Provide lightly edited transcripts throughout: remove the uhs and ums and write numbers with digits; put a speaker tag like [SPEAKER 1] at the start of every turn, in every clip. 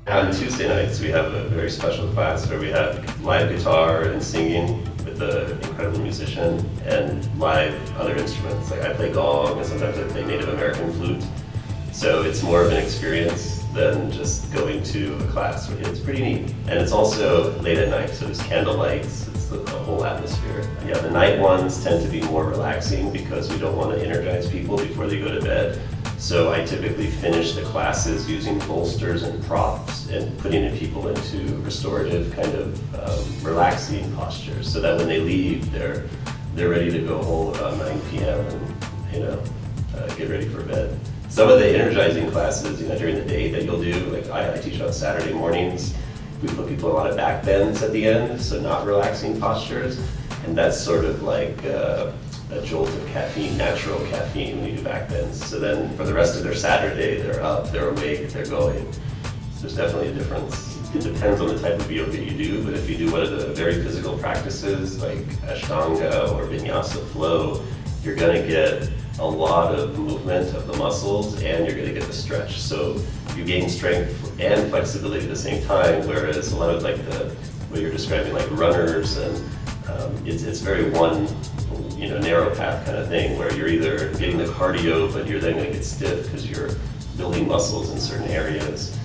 [SPEAKER 1] On Tuesday nights, we have a very special class where we have live guitar and singing with an incredible musician and live other instruments. Like I play gong and sometimes I play Native American flute. So it's more of an experience than just going to a class. It's pretty neat. And it's also late at night, so there's candle lights, it's the whole atmosphere. Yeah, the night ones tend to be more relaxing because we don't want to energize people before they go to bed. So I typically finish the classes using bolsters and props and putting people into restorative kind of relaxing postures so that when they leave, they're ready to go home about 9 p.m. and get ready for bed. Some of the energizing classes, during the day that you'll do, like I teach on Saturday mornings, we put people in a lot of back bends at the end, so not relaxing postures, and that's sort of like a jolt of caffeine, natural caffeine when you do back bends. So then for the rest of their Saturday, they're up, they're awake, they're going. So there's definitely a difference. It depends on the type of yoga you do, but if you do one of the very physical practices like Ashtanga or Vinyasa flow, you're gonna get a lot of movement of the muscles and you're gonna get the stretch. So you gain strength and flexibility at the same time, whereas a lot of like what you're describing, like runners, and it's very one, narrow path kind of thing where you're either getting the cardio, but you're then going to get stiff because you're building muscles in certain areas.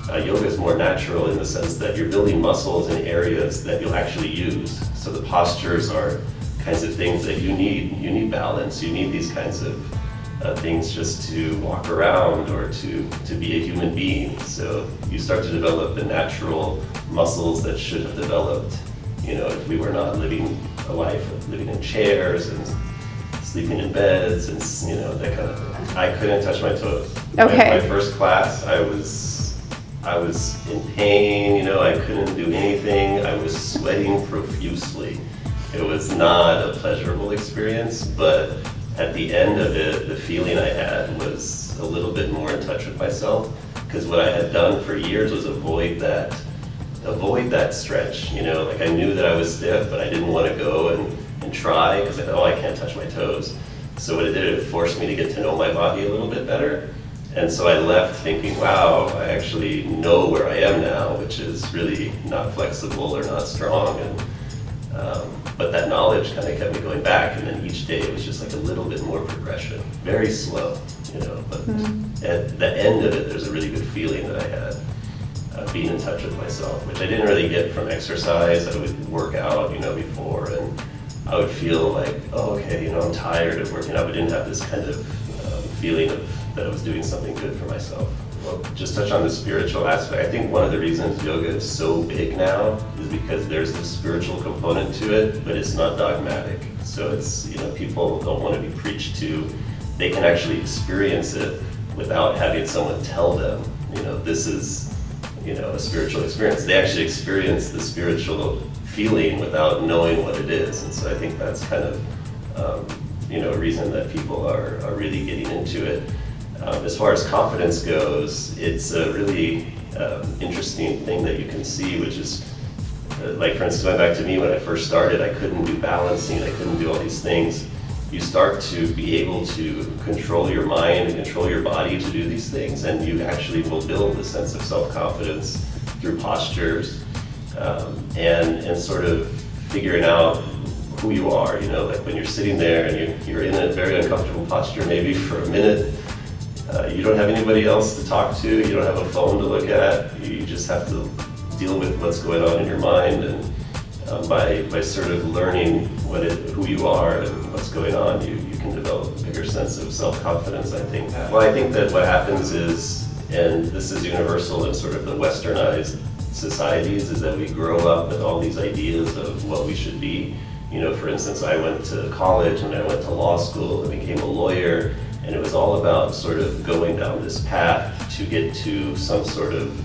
[SPEAKER 1] Yoga is more natural in the sense that you're building muscles in areas that you'll actually use. So the postures are kinds of things that you need. You need balance. You need these kinds of things just to walk around or to be a human being. So you start to develop the natural muscles that should have developed if we were not living a life of living in chairs and sleeping in beds and that kind of thing. I couldn't touch my toes.
[SPEAKER 2] Okay.
[SPEAKER 1] My first class, I was in pain, I couldn't do anything. I was sweating profusely. It was not a pleasurable experience, but at the end of it, the feeling I had was a little bit more in touch with myself, because what I had done for years was avoid that stretch, like I knew that I was stiff, but I didn't want to go and try because I thought, I can't touch my toes. So what it did, it forced me to get to know my body a little bit better. And so I left thinking, wow, I actually know where I am now, which is really not flexible or not strong. And but that knowledge kind of kept me going back, and then each day it was just like a little bit more progression, very slow, but at the end of it, there's a really good feeling that I had. Being in touch with myself, which I didn't really get from exercise. I would work out, before, and I would feel like, I'm tired of working out, but didn't have this kind of feeling that I was doing something good for myself. Well, just touch on the spiritual aspect. I think one of the reasons yoga is so big now is because there's this spiritual component to it, but it's not dogmatic. So it's, people don't want to be preached to. They can actually experience it without having someone tell them, this is a spiritual experience. They actually experience the spiritual feeling without knowing what it is. And so I think that's kind of, a reason that people are really getting into it. As far as confidence goes, it's a really interesting thing that you can see, which is, like for instance, going back to me when I first started, I couldn't do balancing, I couldn't do all these things. You start to be able to control your mind and control your body to do these things, and you actually will build a sense of self-confidence through postures and sort of figuring out who you are. Like when you're sitting there and you're in a very uncomfortable posture maybe for a minute, you don't have anybody else to talk to, you don't have a phone to look at, you just have to deal with what's going on in your mind, and by sort of learning who you are and what's going on, you can develop a bigger sense of self-confidence, I think. Well, I think that what happens is, and this is universal in sort of the westernized societies, is that we grow up with all these ideas of what we should be. For instance, I went to college and I went to law school and became a lawyer, and it was all about sort of going down this path to get to some sort of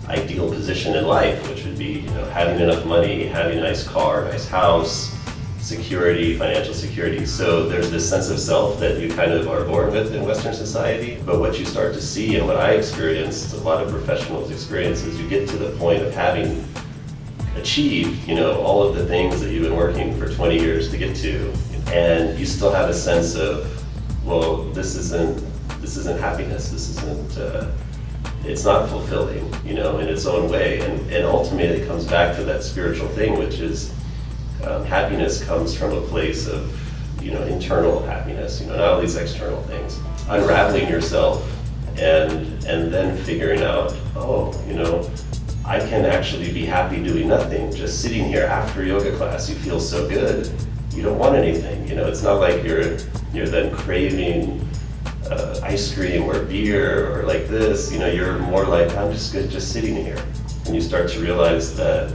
[SPEAKER 1] ideal position in life, which would be, having enough money, having a nice car, nice house, security, financial security. So there's this sense of self that you kind of are born with in Western society. But what you start to see, and what I experienced, a lot of professionals experience, is you get to the point of having achieved, all of the things that you've been working for 20 years to get to, and you still have a sense of, well, this isn't happiness. This isn't it's not fulfilling, in its own way. And ultimately it comes back to that spiritual thing, which is happiness comes from a place of, internal happiness, not all these external things. Unraveling yourself and then figuring out, I can actually be happy doing nothing. Just sitting here after yoga class, you feel so good. You don't want anything. It's not like you're then craving ice cream or beer or like this. You're more like, I'm just good just sitting here. And you start to realize that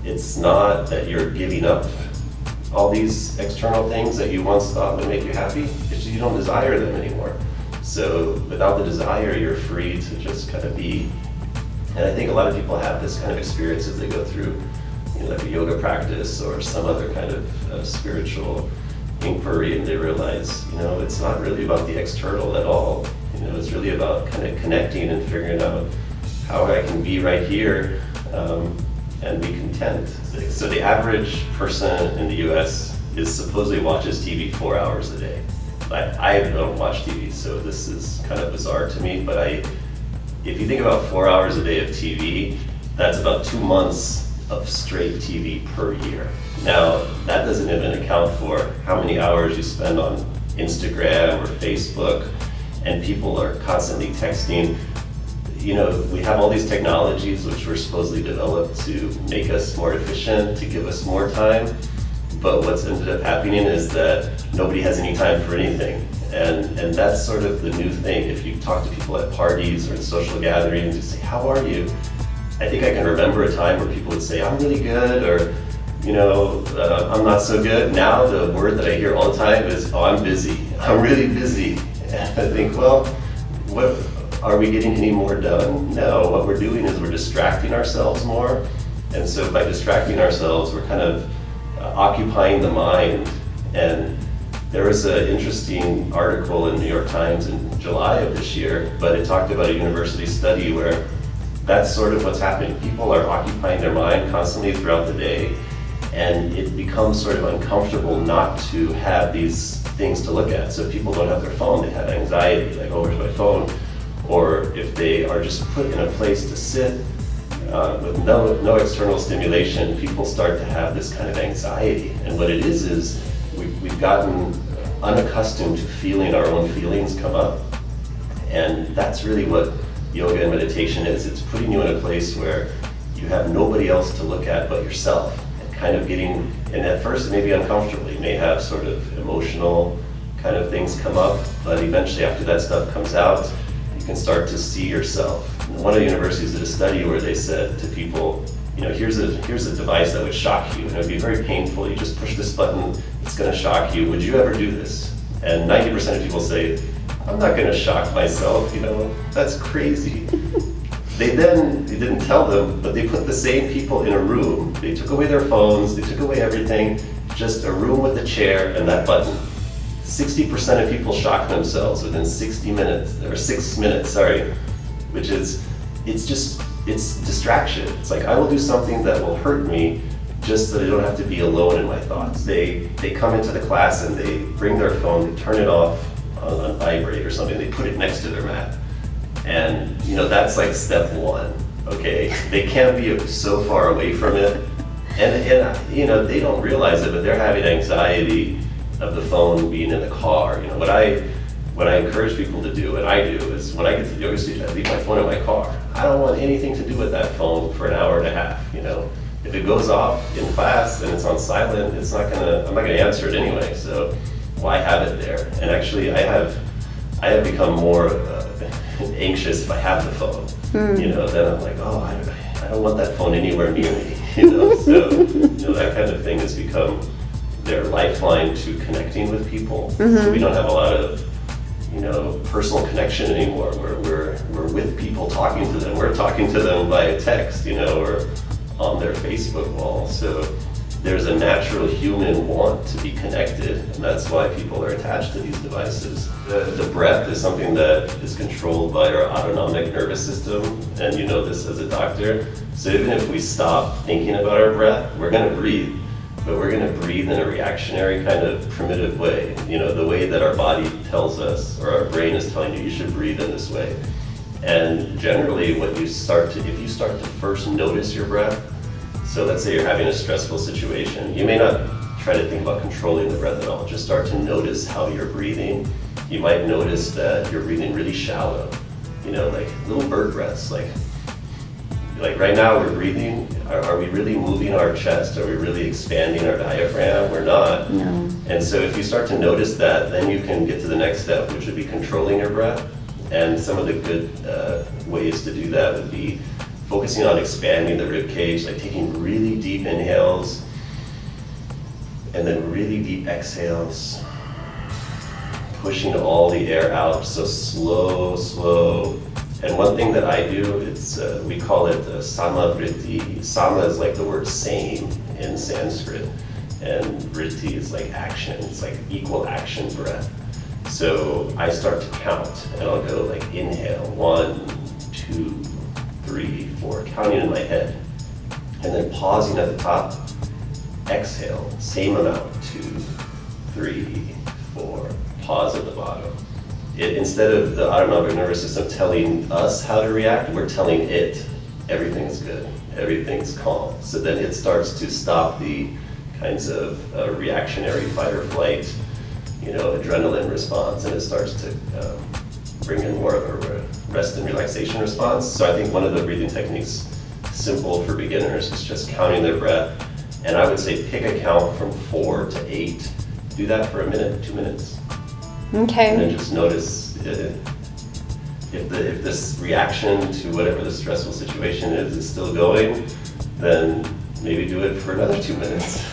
[SPEAKER 1] it's not that you're giving up all these external things that you once thought would make you happy. It's just you don't desire them anymore. So without the desire, you're free to just kind of be. And I think a lot of people have this kind of experience as they go through, like a yoga practice or some other kind of spiritual inquiry, and they realize, it's not really about the external at all. It's really about kind of connecting and figuring out how I can be right here and be content. So the average person in the US is supposedly watches TV 4 hours a day. I don't watch TV, so this is kind of bizarre to me, but if you think about 4 hours a day of TV, that's about 2 months of straight TV per year. Now, that doesn't even account for how many hours you spend on Instagram or Facebook, and people are constantly texting. We have all these technologies which were supposedly developed to make us more efficient, to give us more time, but what's ended up happening is that nobody has any time for anything. And that's sort of the new thing. If you talk to people at parties or in social gatherings, you say, how are you? I think I can remember a time where people would say, I'm really good, or, I'm not so good. Now the word that I hear all the time is, oh, I'm busy. I'm really busy. And I think, well, what are we getting any more done? No, what we're doing is we're distracting ourselves more. And so by distracting ourselves, we're kind of occupying the mind. And there was an interesting article in the New York Times in July of this year, but it talked about a university study where that's sort of what's happening. People are occupying their mind constantly throughout the day, and it becomes sort of uncomfortable not to have these things to look at. So if people don't have their phone, they have anxiety, like, oh, where's my phone? Or if they are just put in a place to sit with no external stimulation, people start to have this kind of anxiety. And what it is we've gotten unaccustomed to feeling our own feelings come up. And that's really what yoga and meditation is. It's putting you in a place where you have nobody else to look at but yourself, and kind of and at first it may be uncomfortable. You may have sort of emotional kind of things come up, but eventually after that stuff comes out, you can start to see yourself. One of the universities did a study where they said to people, here's a device that would shock you, and it would be very painful. You just push this button, it's going to shock you. Would you ever do this? And 90% of people say, I'm not going to shock myself, that's crazy. They didn't tell them, but they put the same people in a room. They took away their phones, they took away everything, just a room with a chair and that button. 60% of people shock themselves within 6 minutes, which is, it's distraction. It's like, I will do something that will hurt me just so they don't have to be alone in my thoughts. They come into the class and they bring their phone, they turn it off on vibrate or something, they put it next to their mat. And that's like step one, okay? They can't be so far away from it. And they don't realize it, but they're having anxiety of the phone being in the car. What I encourage people to do, and I do, is when I get to the yoga studio, I leave my phone in my car. I don't want anything to do with that phone for an hour and a half, If it goes off in class and it's on silent, I'm not gonna answer it anyway, so why have it there? And actually I have become more anxious if I have the phone. Then I'm like, oh, I don't want that phone anywhere near me, So, that kind of thing has become their lifeline to connecting with people. So we don't have a lot of, personal connection anymore. We're with people talking to them. We're talking to them via text, or on their Facebook wall. So there's a natural human want to be connected, and that's why people are attached to these devices. The breath is something that is controlled by our autonomic nervous system, and you know this as a doctor. So even if we stop thinking about our breath, we're going to breathe, but we're going to breathe in a reactionary kind of primitive way. The way that our body tells us, or our brain is telling you should breathe in this way. And generally if you start to first notice your breath, so let's say you're having a stressful situation, you may not try to think about controlling the breath at all, just start to notice how you're breathing. You might notice that you're breathing really shallow, like little bird breaths, like right now we're breathing, are we really moving our chest? Are we really expanding our diaphragm? We're not.
[SPEAKER 2] No.
[SPEAKER 1] And so if you start to notice that, then you can get to the next step, which would be controlling your breath. And some of the good ways to do that would be focusing on expanding the rib cage, like taking really deep inhales and then really deep exhales, pushing all the air out, so slow. And one thing that I do, we call it samavriti. Sama is like the word same in Sanskrit, and vritti is like action. It's like equal action breath. So I start to count, and I'll go like inhale, 1, 2, 3, 4, counting in my head, and then pausing at the top. Exhale, same amount, 2, 3, 4. Pause at the bottom. Instead of the autonomic nervous system telling us how to react, we're telling it everything's good, everything's calm. So then it starts to stop the kinds of reactionary fight or flight, adrenaline response, and it starts to bring in more of a rest and relaxation response. So I think one of the breathing techniques, simple for beginners, is just counting their breath. And I would say pick a count from 4 to 8. Do that for a minute, 2 minutes.
[SPEAKER 2] Okay.
[SPEAKER 1] And then just notice if this reaction to whatever the stressful situation is still going, then maybe do it for another 2 minutes.